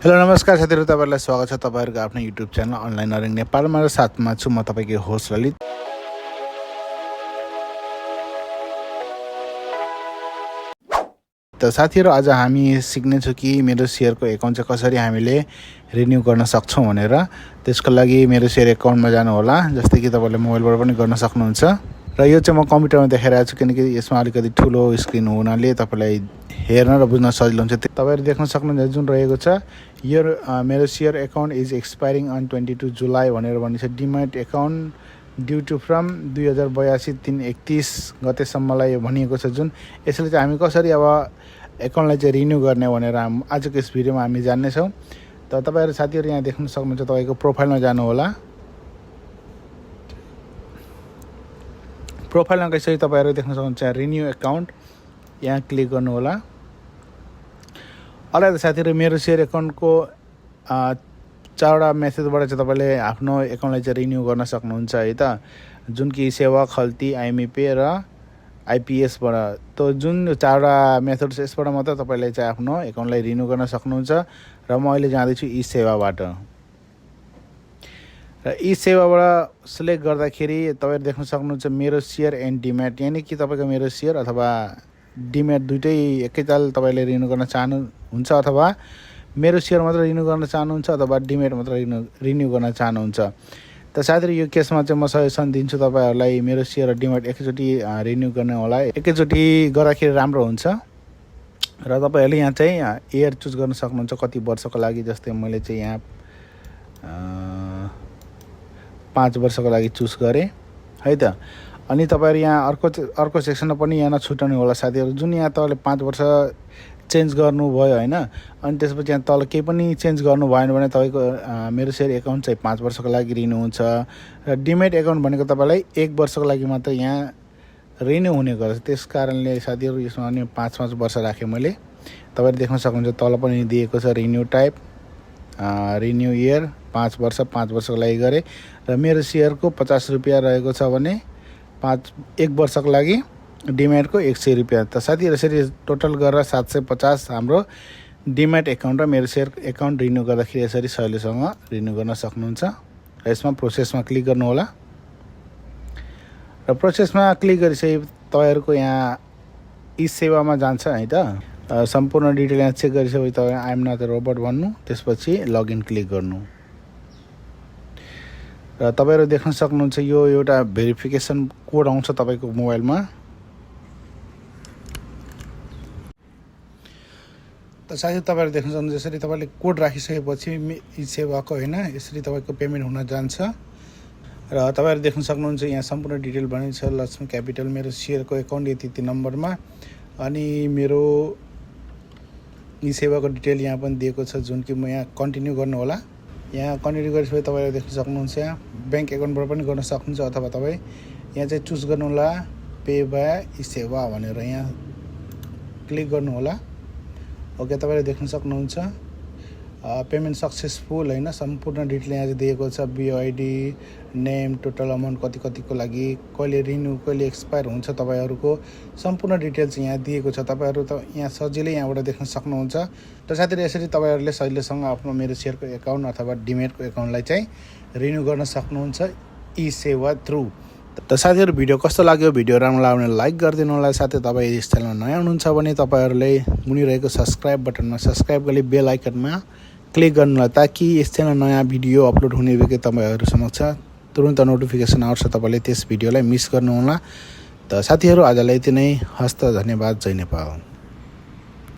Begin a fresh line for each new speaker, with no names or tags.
Hello नमस्कार साथीहरु, तपाईहरुलाई स्वागत छ तपाईहरुको आफ्नो युट्युब च्यानल अनलाइन अर्निङ नेपालमा र साथमा छु म तपाईको होस्ट ललित। त साथीहरु, आज हामी सिक्ने छु कि मेरो शेयरको एकाउन्ट चाहिँ कसरी हामीले रिन्यू गर्न सक्छौं भनेर। त्यसको लागि मेरो शेयर एकाउन्टमा जानु होला, जस्तै कि तपाईले मोबाइलबाट पनि गर्न सक्नुहुन्छ। र यो चाहिँ म कम्प्युटरमा देखाइरहेको छु किनकि यसमा अलिकति ठुलो स्क्रिन हुनाले तपाईलाई हेर्न र बुझ्न सजिलो हुन्छ। तपाईहरु देख्न सक्नुहुन्छ जुन रहेको छ यो मेरो share account is expiring on 22 July भनेर भनिन्छ। Demat account due to from 2082-3-31 गतेसम्मलाई भनिएको छ। जुन यसले चाहिँ हामी कसरी अब एकाउन्टलाई चाहिँ रिन्यू गर्ने भनेर आजको यस भिडियोमा हामी जान्ने छौं। त तपाईहरु साथीहरु यहाँ देख्न सक्नुहुन्छ, तपाईको प्रोफाइलमा जानु होला। प्रोफाइलमा गएपछि तपाईहरु देख्न सक्नुहुन्छ रिन्यू एकाउन्ट, यहाँ क्लिक गर्नु होला। अलि साथीहरु, मेरो शेयर एकाउन्टको चारवटा मेथडबाट चाहिँ तपाईले आफ्नो एकाउन्टलाई चाहिँ रिन्यू गर्न सक्नुहुन्छ है त, जुन कि सेवा, खल्ती, आइएमपी र आइपीएस बाट। त जुन चारवटा मेथड छ यसबाट मात्र तपाईले चाहिँ आफ्नो एकाउन्टलाई रिन्यू गर्न सक्नुहुन्छ। र म अहिले जाँदै छु ई सेवाबाट। र ई सेवाबाट सिलेक्ट गर्दाखेरि तपाईहरु देख्न सक्नुहुन्छ मेरो शेयर एन्ड डिम्याट, यानी कि तपाईको मेरो शेयर अथवा डिम्याट दुईटै एकैताल तपाईले रिन्यू गर्न चाहनुहुन्छ, अथवा मेरो शेयर मात्र रिन्यू गर्न चाहनुहुन्छ अथवा डिम्याट मात्र रिन्यू गर्न चाहनुहुन्छ। त साथीहरु, यो केसमा चाहिँ म सजेसन दिन्छु तपाईहरुलाई मेरो शेयर र डिम्याट एकैचोटी रिन्यू गर्ने होला। एकैचोटी गर्दाखेरि राम्रो हुन्छ। र तपाईहरुले यहाँ चाहिँ इयर चुज गर्न सक्नुहुन्छ कति वर्षको लागि। जस्तै मैले चाहिँ यहाँ 5 वर्षको लागि चुज गरे है त। अनि तपाईहरु यहाँ अर्को सेक्सनमा पनि यहाँ नछुटाउनु होला साथीहरु। जुन यहाँ तपाईले 5 वर्ष चेन्ज गर्नु भयो हैन, अनि त्यसपछि यहाँ तल केही पनि चेन्ज गर्नु भएन भने तपाईको मेरो शेयर एकाउन्ट चाहिँ 5 वर्षको लागि रिन्यू हुन्छ। र डिम्याट एकाउन्ट भनेको तपाईलाई 1 वर्षको लागि मात्र यहाँ रिन्यू हुने गर्छ। त्यसकारणले साथीहरु यसमा अनि 5 वर्ष राखे मैले। तपाईहरु देख्न सक्नुहुन्छ तल पनि दिएको छ रिन्यू टाइप, रिन्यू इयर 5 वर्षको लागि गरे। र मेरो शेयरको 50 रुपैयाँ रहेको छ भने 1 वर्षको लागि डिम्याटको 100 रुपैयाँ। त साथीहरु यसरी टोटल गरेर 750 हाम्रो डिम्याट एकाउन्ट र मेरो शेयर एकाउन्ट रिन्यू गर्दाखेरि यसरी सजिलोसँग रिन्यू गर्न सक्नुहुन्छ। र यसमा प्रोसेसमा क्लिक गर्नु होला। र प्रोसेसमा क्लिक गरिसके तपाईहरुको यहाँ ई सेवामा जान्छ है त। सम्पूर्ण डिटेल यहाँ चेक गरिसकेपछि तपाईँ I am not a robot भन्नु, त्यसपछि लगइन क्लिक गर्नु। र तपाईहरु देख्न सक्नुहुन्छ यो एउटा भेरिफिकेसन कोड आउँछ तपाईको मोबाइलमा। त साथै तपाईहरु देख्न सक्नुहुन्छ यसरी तपाईले कोड राखिसकेपछि ई सेवाको हैन यसरी तपाईको पेमेन्ट हुन जान्छ। र तपाईहरु देख्न सक्नुहुन्छ यहाँ सम्पूर्ण डिटेल भनेको छ। लक्ष्मी क्यापिटल मेरो शेयरको एकाउन्ट यति नम्बरमा, अनि मेरो ई सेवाको डिटेल यहाँ पनि दिएको छ, जुन कि म यहाँ कन्टिन्यू गर्नु होला। यहाँ कन्टिन्यू गरेपछि तपाईले देख्न सक्नुहुन्छ यहाँ बैंक एकाउन्टबाट पनि गर्न सक्नुहुन्छ, अथवा तपाई यहाँ चाहिँ चुज गर्नु होला पे बाय ई सेवा भनेर यहाँ क्लिक गर्नु होला। ओके, तपाईले देख्न सक्नुहुन्छ पेमेन्ट सक्सेसफुल हैन, सम्पूर्ण डिटेल यहाँ दिएको छ। बीआईडी, नेम, टोटल अमाउन्ट कतिको लागि, कहिले रिन्यू कहिले एक्सपायर हुन्छ, तपाईहरुको सम्पूर्ण डिटेल्स यहाँ दिएको छ। तपाईहरु त यहाँ सजिलै यहाँबाट देख्न सक्नुहुन्छ। त साथीहरु यसरी तपाईहरुले सजिलैसँग आफ्नो मेरो शेयरको एकाउन्ट अथवा डिम्याटको एकाउन्टलाई चाहिँ रिन्यू गर्न सक्नुहुन्छ ई सेवा थ्रु। त साथीहरु भिडियो कस्तो लाग्यो? भिडियो राम्रो लाग्यो भने लाइक गरिदिनु होला। साथै तपाई यस च्यानलमा नयाँ हुनुहुन्छ भने तपाईहरुले मुनि रहेको सब्स्क्राइब बटनमा सब्स्क्राइब गरी बेल आइकनमा क्लिक गर्नु होला, ताकि यस च्यानल नयाँ भिडियो अपलोड हुने बित्तिकै तपाईहरु समक्ष तुरुन्त नोटिफिकेसन आउँछ, तपाईले त्यस भिडियोलाई मिस गर्नु होला। त साथीहरु आजलाई यति नै। हस्त, धन्यवाद, जय नेपाल।